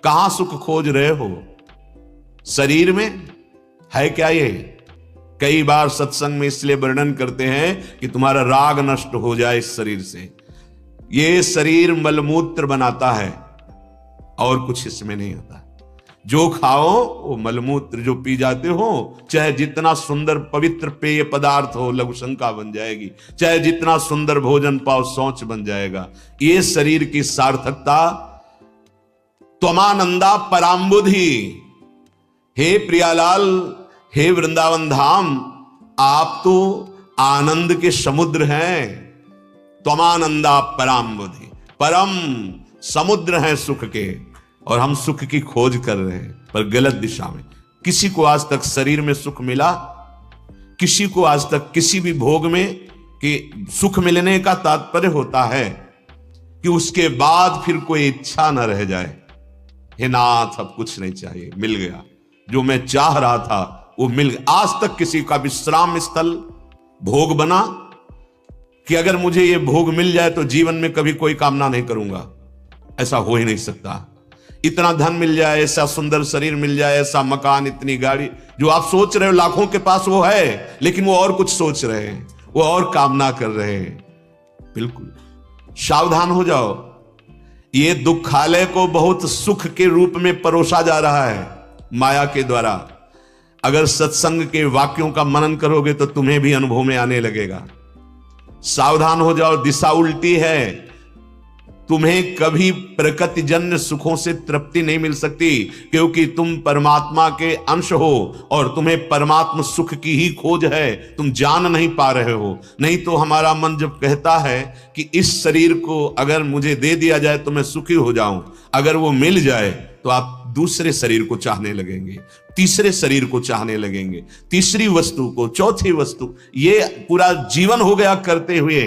कहां सुख खोज रहे हो? शरीर में है क्या ये? कई बार सत्संग में इसलिए वर्णन करते हैं कि तुम्हारा राग नष्ट हो जाए इस शरीर से। ये शरीर मलमूत्र बनाता है और कुछ इसमें नहीं होता। जो खाओ वो मलमूत्र, जो पी जाते हो, चाहे जितना सुंदर पवित्र पेय पदार्थ हो लघुशंका बन जाएगी, चाहे जितना सुंदर भोजन पाओ शौच बन जाएगा। ये शरीर की सार्थकता त्वमानंदा पराम्बुधि। हे प्रियालाल, हे वृंदावन धाम, आप तो आनंद के समुद्र हैं। त्वमानंदा पराम्बुधि, परम समुद्र हैं सुख के, और हम सुख की खोज कर रहे हैं पर गलत दिशा में। किसी को आज तक शरीर में सुख मिला? किसी को आज तक किसी भी भोग में कि सुख मिलने का तात्पर्य होता है कि उसके बाद फिर कोई इच्छा न रह जाए, हे नाथ अब कुछ नहीं चाहिए, मिल गया जो मैं चाह रहा था वो मिल गया। आज तक किसी का विश्राम स्थल भोग बना कि अगर मुझे ये भोग मिल जाए तो जीवन में कभी कोई कामना नहीं करूंगा? ऐसा हो ही नहीं सकता। इतना धन मिल जाए, ऐसा सुंदर शरीर मिल जाए, ऐसा मकान, इतनी गाड़ी, जो आप सोच रहे हो लाखों के पास वो है, लेकिन वो और कुछ सोच रहे हैं, वो और कामना कर रहे हैं। बिल्कुल सावधान हो जाओ। ये दुखालय को बहुत सुख के रूप में परोसा जा रहा है माया के द्वारा। अगर सत्संग के वाक्यों का मनन करोगे तो तुम्हें भी अनुभव में आने लगेगा। सावधान हो जाओ, दिशा उल्टी है। तुम्हें कभी प्रकृतिजन्य सुखों से तृप्ति नहीं मिल सकती, क्योंकि तुम परमात्मा के अंश हो और तुम्हें परमात्मा सुख की ही खोज है। तुम जान नहीं पा रहे हो। नहीं तो हमारा मन जब कहता है कि इस शरीर को अगर मुझे दे दिया जाए तो मैं सुखी हो जाऊं, अगर वो मिल जाए तो आप दूसरे शरीर को चाहने लगेंगे, तीसरे शरीर को चाहने लगेंगे, तीसरी वस्तु को, चौथी वस्तु। ये पूरा जीवन हो गया करते हुए,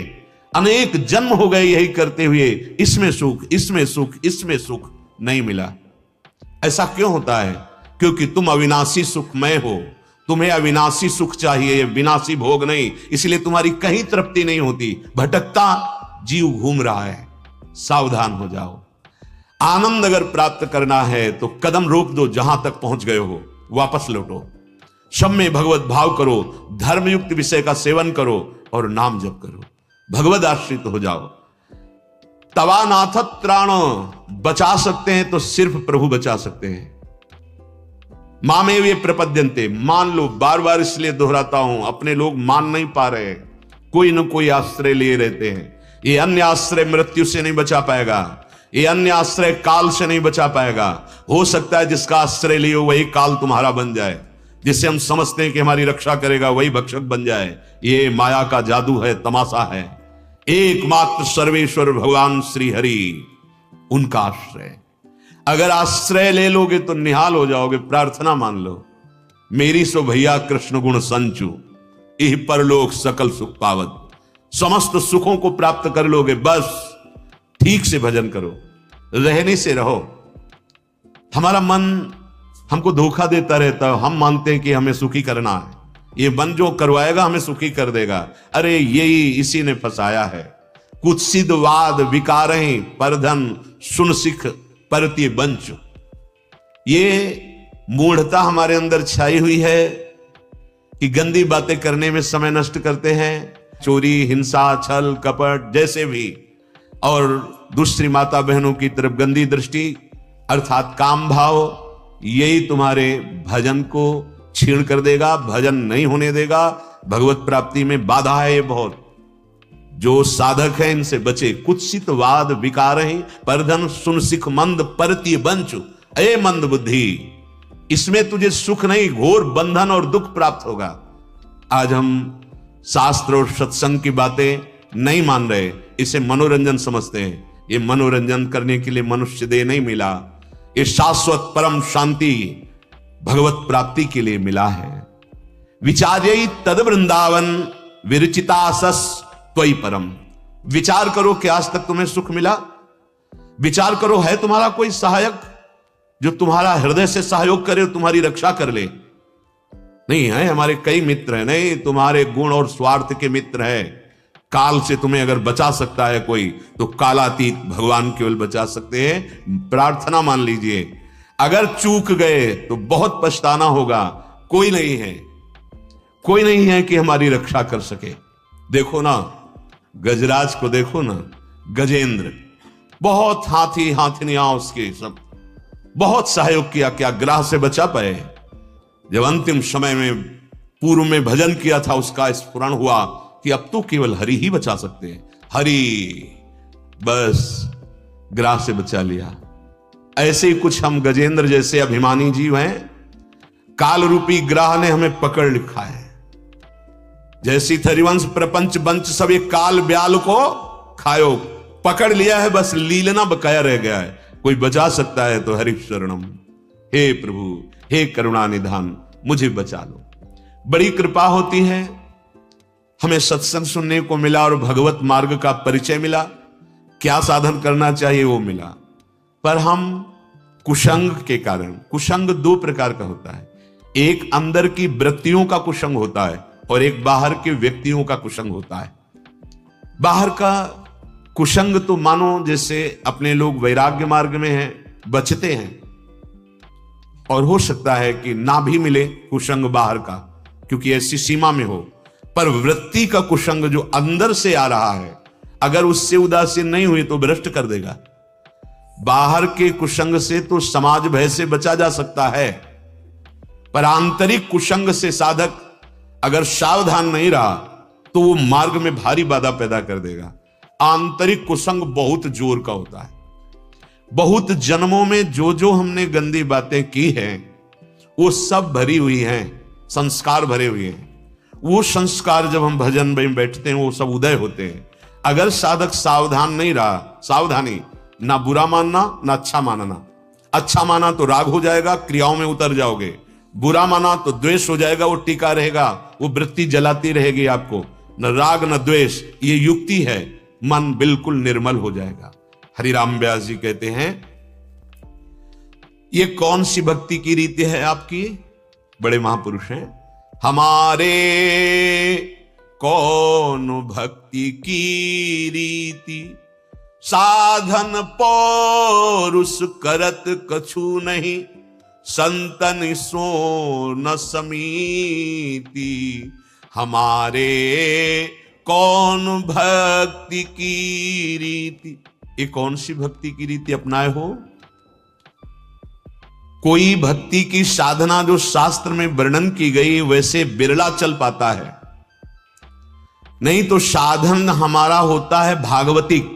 अनेक जन्म हो गए यही करते हुए, इसमें सुख, इसमें सुख, इसमें सुख नहीं मिला। ऐसा क्यों होता है? क्योंकि तुम अविनाशी सुखमय हो। तुम्हें अविनाशी सुख चाहिए, विनाशी भोग नहीं। इसलिए तुम्हारी कहीं तृप्ति नहीं होती, भटकता जीव घूम रहा है। सावधान हो जाओ। आनंद अगर प्राप्त करना है तो कदम रोक दो, जहां तक पहुंच गए हो वापस लौटो। सब में भगवत भाव करो, धर्मयुक्त विषय का सेवन करो और नाम जप करो, भगवद आश्रित हो जाओ। तवा नाथ त्राण, बचा सकते हैं तो सिर्फ प्रभु बचा सकते हैं। मामे वे प्रपद्यन्ते, मान लो। बार बार इसलिए दोहराता हूं, अपने लोग मान नहीं पा रहे, कोई न कोई आश्रय लिए रहते हैं। ये अन्य आश्रय मृत्यु से नहीं बचा पाएगा, ये अन्य आश्रय काल से नहीं बचा पाएगा। हो सकता है जिसका आश्रय लियो वही काल तुम्हारा बन जाए, जिससे हम समझते हैं कि हमारी रक्षा करेगा वही भक्षक बन जाए। ये माया का जादू है, तमाशा है। एकमात्र सर्वेश्वर भगवान श्री हरि, उनका आश्रय। अगर आश्रय ले लोगे तो निहाल हो जाओगे। प्रार्थना मान लो, मेरी सो भैया कृष्ण गुण संचु, इह परलोक सकल सुख पावत। समस्त सुखों को प्राप्त कर लोगे, बस ठीक से भजन करो, रहने से रहो। हमारा मन हमको धोखा देता रहता है। हम मानते हैं कि हमें सुखी करना है, ये मन जो करवाएगा हमें सुखी कर देगा। अरे यही इसी ने फंसाया है। कुत्सित वाद विकारहि परधन सुन सिख परति बंच। ये मूढ़ता हमारे अंदर छाई हुई है कि गंदी बातें करने में समय नष्ट करते हैं। चोरी, हिंसा, छल, कपट जैसे भी, और दूसरी माता बहनों की तरफ गंदी दृष्टि अर्थात काम भाव, यही तुम्हारे भजन को छीण कर देगा, भजन नहीं होने देगा। भगवत प्राप्ति में बाधा है ये बहुत। जो साधक है इनसे बचे। कुत्सित वाद विकारहि परधन सुन सिख मंद परति बंचु। अये मंद बुद्धि, इसमें तुझे सुख नहीं, घोर बंधन और दुख प्राप्त होगा। आज हम शास्त्र और सत्संग की बातें नहीं मान रहे, इसे मनोरंजन समझते हैं। ये मनोरंजन करने के लिए मनुष्य देह नहीं मिला, ये शाश्वत परम शांति भगवत प्राप्ति के लिए मिला है। विचार्यै तद वृंदावन विरचितासस त्वयि परम। विचार करो कि आज तक तुम्हें सुख मिला। विचार करो, है तुम्हारा कोई सहायक जो तुम्हारा हृदय से सहयोग करे, तुम्हारी रक्षा कर ले? नहीं है। हमारे कई मित्र हैं, नहीं, तुम्हारे गुण और स्वार्थ के मित्र हैं। काल से तुम्हें अगर बचा सकता है कोई तो कालातीत भगवान केवल बचा सकते हैं। प्रार्थना मान लीजिए, अगर चूक गए तो बहुत पछताना होगा। कोई नहीं है, कोई नहीं है कि हमारी रक्षा कर सके। देखो ना, गजराज को देखो ना, गजेंद्र, बहुत हाथी हाथिनियां उसके सब बहुत सहयोग किया, क्या ग्राह से बचा पाए। जब अंतिम समय में पूर्व में भजन किया था, उसका स्फुरण हुआ कि अब तो केवल हरि ही बचा सकते हैं। हरि बस ग्राह से बचा लिया। ऐसे ही कुछ हम गजेंद्र जैसे अभिमानी जीव हैं, काल रूपी ग्राह ने हमें पकड़ लिखा है। जैसी थरिवंश प्रपंच बंच सब ये काल ब्याल को खायो, पकड़ लिया है, बस लीलना बकाया रह गया है। कोई बचा सकता है तो हरि शरणम, हे प्रभु, हे करुणा निधान, मुझे बचा लो। बड़ी कृपा होती है, हमें सत्संग सुनने को मिला और भगवत मार्ग का परिचय मिला। क्या साधन करना चाहिए वो मिला, पर हम कुसंग के कारण, कुसंग दो प्रकार का होता है, एक अंदर की वृत्तियों का कुसंग होता है और एक बाहर के व्यक्तियों का कुसंग होता है। बाहर का कुसंग तो मानो जैसे अपने लोग वैराग्य मार्ग में हैं, बचते हैं, और हो सकता है कि ना भी मिले कुसंग बाहर का, क्योंकि ऐसी सीमा में हो। पर वृत्ति का कुसंग जो अंदर से आ रहा है, अगर उससे उदासीन नहीं हुई तो भ्रष्ट कर देगा। बाहर के कुसंग से तो समाज भय से बचा जा सकता है, पर आंतरिक कुसंग से साधक अगर सावधान नहीं रहा तो वो मार्ग में भारी बाधा पैदा कर देगा। आंतरिक कुसंग बहुत जोर का होता है। बहुत जन्मों में जो जो हमने गंदी बातें की हैं, वो सब भरी हुई हैं, संस्कार भरे हुए हैं। वो संस्कार जब हम भजन में बैठते हैं, वो सब उदय होते हैं। अगर साधक सावधान नहीं रहा, सावधानी, ना बुरा मानना ना अच्छा मानना। अच्छा माना तो राग हो जाएगा, क्रियाओं में उतर जाओगे। बुरा माना तो द्वेष हो जाएगा, वो टीका रहेगा, वो वृत्ति जलाती रहेगी आपको। न राग न द्वेष, ये युक्ति है, मन बिल्कुल निर्मल हो जाएगा। हरिराम व्यास जी कहते हैं, ये कौन सी भक्ति की रीति है आपकी? बड़े महापुरुष हैं। हमारे कौन भक्ति की रीति, साधन पौरुष करत कछु नहीं, संतन सो न समीति। हमारे कौन भक्ति की रीति, ये कौन सी भक्ति की रीति अपनाए हो? कोई भक्ति की साधना जो शास्त्र में वर्णन की गई वैसे बिरला चल पाता है। नहीं तो साधन हमारा होता है भागवतिक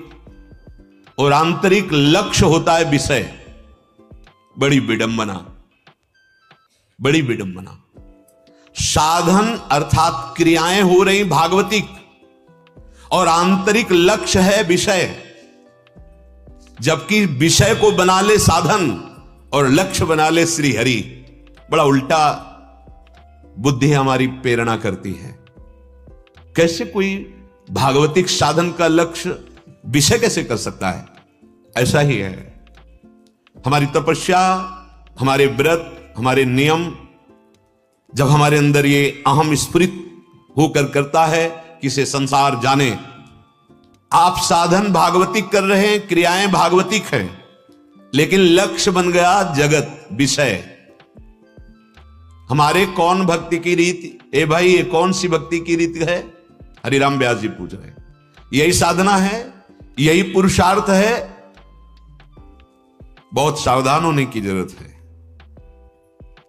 और आंतरिक लक्ष्य होता है विषय। बड़ी विडंबना, बड़ी विडंबना। साधन अर्थात क्रियाएं हो रही भागवतिक और आंतरिक लक्ष्य है विषय। जबकि विषय को बना ले साधन और लक्ष्य बना ले श्री हरि। बड़ा उल्टा बुद्धि हमारी प्रेरणा करती है। कैसे कोई भागवतिक साधन का लक्ष्य विषय कैसे कर सकता है? ऐसा ही है हमारी तपस्या, हमारे व्रत, हमारे नियम। जब हमारे अंदर ये अहम स्फुरित होकर करता है कि से संसार जाने। आप साधन भागवतिक कर रहे हैं, क्रियाएं भागवतिक हैं, लेकिन लक्ष्य बन गया जगत, विषय। हमारे कौन भक्ति की रीति? ए भाई, ये कौन सी भक्ति की रीति है? हरिराम व्यास जी पूछ रहे हैं। यही साधना है, यही पुरुषार्थ है। बहुत सावधान होने की जरूरत है।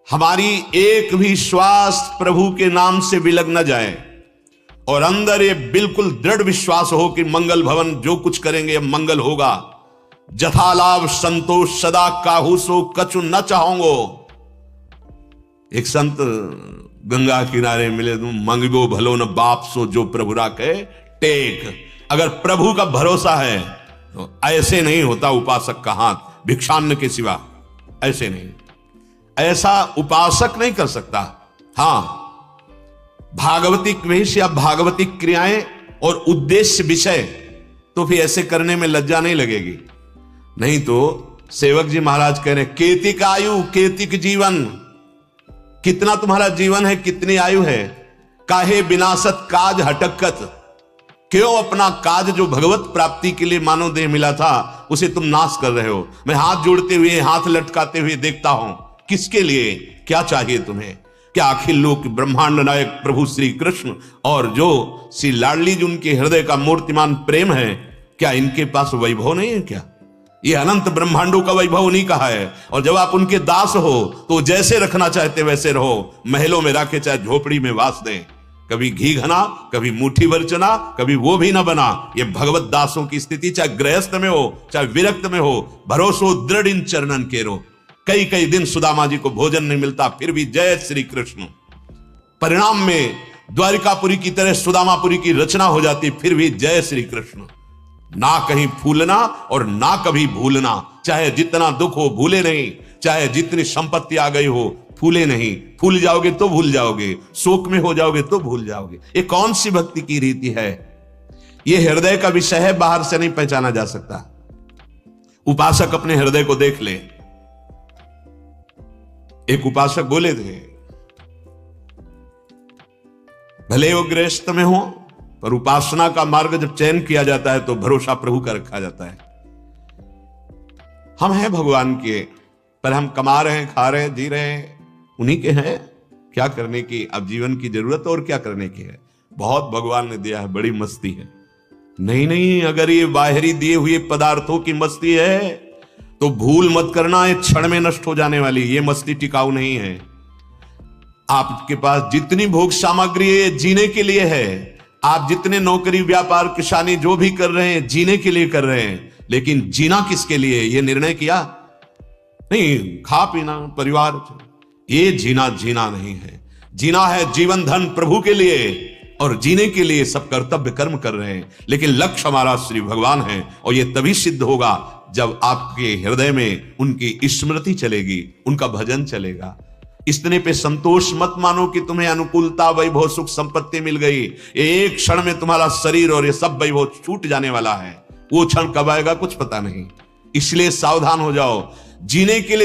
हमारी एक भी श्वास प्रभु के नाम से विलग न जाए और अंदर ये बिल्कुल दृढ़ विश्वास हो कि मंगल भवन जो कुछ करेंगे अब मंगल होगा। जथालाभ संतोष सदा काहू सो कछु न चाहोंगो। एक संत गंगा किनारे मिले, तुम मंगबो भलो न बाप सो जो प्रभु राखे टेक। अगर प्रभु का भरोसा है तो ऐसे नहीं होता उपासक का हाथ भिक्षान्न के सिवा, ऐसे नहीं। ऐसा उपासक नहीं कर सकता। हां, भागवतिक वेश या भागवतिक क्रियाएं और उद्देश्य विषय, तो फिर ऐसे करने में लज्जा नहीं लगेगी। नहीं तो सेवक जी महाराज कह रहे केतिक आयु केतिक जीवन, कितना तुम्हारा जीवन है, कितनी आयु है। काहे विनाशत काज हटकत, क्यों अपना काज जो भगवत प्राप्ति के लिए मानव देह मिला था उसे तुम नाश कर रहे हो? मैं हाथ जोड़ते हुए, हाथ लटकाते हुए देखता हूं। किसके लिए? क्या चाहिए तुम्हें? क्या अखिल लोक ब्रह्मांड नायक प्रभु श्री कृष्ण और जो श्री लाडली जी उनके हृदय का मूर्तिमान प्रेम है, क्या इनके पास वैभव नहीं है? क्या ये अनंत ब्रह्मांडों का वैभव नहीं कहा है? और जब आप उनके दास हो तो जैसे रखना चाहते वैसे रहो, महलों में रखे चाहे झोपड़ी में वास दें। कभी घी घना, कभी मुट्ठी भर चना, कभी वो भी ना बना। ये भगवत दासों की स्थिति, चाहे गृहस्थ में हो चाहे विरक्त में हो, भरोसो दृढ़ इन चरणन केरो। कई कई दिन सुदामा जी को भोजन नहीं मिलता, फिर भी जय श्री कृष्ण। परिणाम में द्वारिकापुरी की तरह सुदामापुरी की रचना हो जाती, फिर भी जय श्री कृष्ण। ना कहीं फूलना और ना कभी भूलना। चाहे जितना दुख हो भूले नहीं, चाहे जितनी संपत्ति आ गई हो फूले नहीं। फूल जाओगे तो भूल जाओगे, शोक में हो जाओगे तो भूल जाओगे। ये कौन सी भक्ति की रीति है? ये हृदय का विषय है, बाहर से नहीं पहचाना जा सकता। उपासक अपने हृदय को देख ले। एक उपासक बोले थे, भले वो गृहस्थ में हो पर उपासना का मार्ग जब चयन किया जाता है तो भरोसा प्रभु का रखा जाता है। हम हैं भगवान के, पर हम कमा रहे हैं, खा रहे हैं, जी रहे हैं, उन्हीं के हैं। क्या करने की अब जीवन की जरूरत और क्या करने की है? बहुत भगवान ने दिया है, बड़ी मस्ती है। नहीं नहीं, अगर ये बाहरी दिए हुए पदार्थों की मस्ती है तो भूल मत करना, ये क्षण में नष्ट हो जाने वाली। ये मस्ती टिकाऊ नहीं है। आपके पास जितनी भोग सामग्री है जीने के लिए है। आप जितने नौकरी, व्यापार, किसानी जो भी कर रहे हैं जीने के लिए कर रहे हैं, लेकिन जीना किसके लिए ये निर्णय किया? नहीं, खा पीना, परिवार, ये जीना नहीं है। जीना है जीवन धन प्रभु के लिए, और जीने के लिए सब कर्तव्य कर्म कर रहे हैं, लेकिन लक्ष्य हमारा श्री भगवान है। और ये तभी सिद्ध होगा जब आपके हृदय में उनकी स्मृति चलेगी, उनका भजन चलेगा। इतने पे संतोष मत मानो कि तुम्हें अनुकूलता, वैभव, सुख संपत्ति मिल गई। एक क्षण में तुम्हारा शरीर और ये सब वैभव छूट जाने वाला है। वो क्षण कब आएगा कुछ पता नहीं। इसलिए सावधान हो जाओ। जीने के लिए